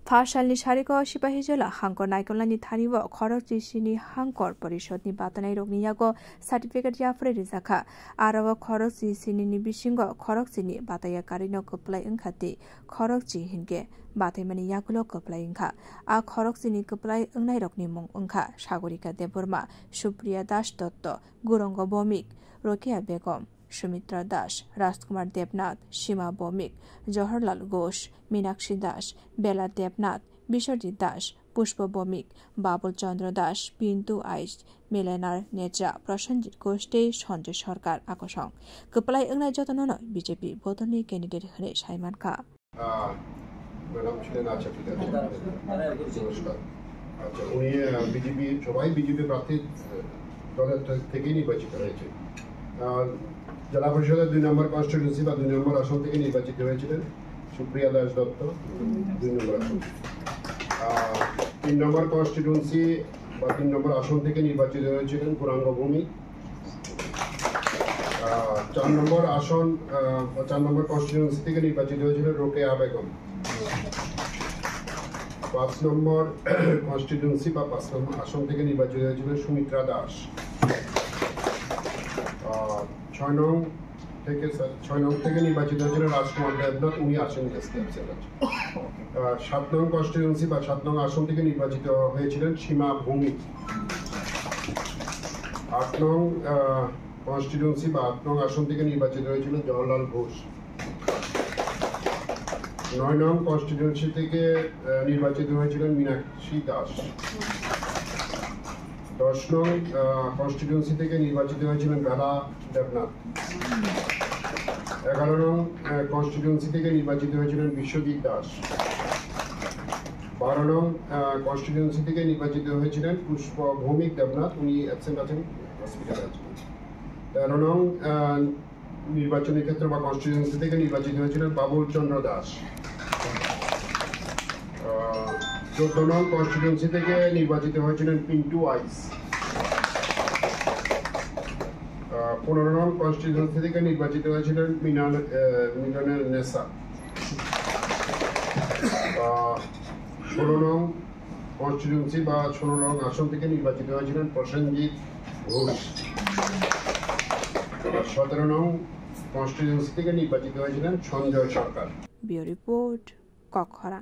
फारसालनि सारिको सिपाही जिल्ला हांकर नायकलनि थानिब खरक जिसिनि हांकर परिषदनि बातनाय रगनि यागो सार्टिफिकेट याफ्रे रिजाखा आरव खरक जिसिनि बिसिंग खरक जिनि बाताया कारिनो कप्लाय ओंखाति खरक जि हिनगे बातायमानि यागुलो कप्लाय ओंखा आ खरक जिनि कप्लाय ओंनाय रगनि मुं ओंखा सागरिका देबबर्मा सुप्रिया दास दत्त गुरंग भौमिक रकिया बेगम सुमित्रा दास राजकुमार देवनाथ सीमा भौमिक जवाहरलाल घोष मीनाक्षी दास बेला देवनाथ बिश्वजित दास पुष्प भौमिक बाबुल चंद्र दास पिंटू आइस मिलेनार नेजा प्रसन्नजित गोष्ठी सञ्जय सरकार आकर्षण कपलाय ओंनाय जतन बीजेपी भोटनि कैंडिडेट हने साइमान खा বিজেপি সবাই বিজেপি প্রার্থী দলের থেকে নির্বাচিত হয়েছে জেলা পরিষদের 2 নম্বর কনস্টিটিউয়েন্সি বা 2 নম্বর আসন থেকে নির্বাচিত হয়েছিলেন সুপ্রিয়া দাস দত্ত 2 নম্বর আসন 3 নম্বর কনস্টিটিউয়েন্সি বা 3 নম্বর আসন থেকে নির্বাচিত হয়েছিলেন গুরাঙ্গ ভূমি 4 নম্বর আসন 4 নম্বর কনস্টিটিউয়েন্সি থেকে নির্বাচিত হয়েছিলেন রোকেয়া বেগম 5 নম্বর কনস্টিটিউয়েন্সি বা 5 নম্বর আসন থেকে নির্বাচিত হয়েছিলেন সুমিত্রা দাস 6 নং থেকে নির্বাচিত হয়েছিলেন রাজকুমার দেবনাথ উনি আসেন 7 নং কনস্টিটিউয়েন্সি বা 7 নং আসন থেকে নির্বাচিত হয়েছিলেন সীমা ভৌমিক 8 নং কনস্টিটিউয়েন্সি বা 8 নং আসন থেকে নির্বাচিত হয়েছিলেন জওহরলাল ঘোষ 9 নং কনস্টিটিউয়েন্সি থেকে নির্বাচিত হয়েছিলেন মীনাক্ষী দাস 10 নং কনস্টিটিউয়েন্সি থেকে নির্বাচিত হয়েছিলেন বেলা দেবনাথ 11 নং কনস্টিটিউয়েন্সি থেকে নির্বাচিত হয়েছিলেন বিশ্বজিৎ দাস 12 নং কনস্টিটিউয়েন্সি থেকে নির্বাচিত হয়েছিলেন পুষ্প ভৌমিক দেবনাথ উনি অ্যাবসেন্ট আছেন হসপিটালে আছেন 13 নং নির্বাচনী ক্ষেত্র বা কনস্টিটিউয়েন্সি থেকে নির্বাচিত হয়েছিলেন বাবুল চন্দ্র দাস 14 নং কনস্টিটিউয়েন্সি থেকে নির্বাচিত হয়েছিলেন পিন্টু আইস 15 নং কনস্টিটিউয়েন্সি থেকে নির্বাচিত হয়েছিলেন মিলনের নেসা 16 নং কনস্টিটিউয়েন্সি বা 16 নং আসন থেকে নির্বাচিত হয়েছিলেন প্রসেনজিৎ ঘোষ 17 নং কনস্টিটিউয়েন্সি থেকে নির্বাচিত হয়েছিলেন সঞ্জয় সরকার। Bureau report কখরা।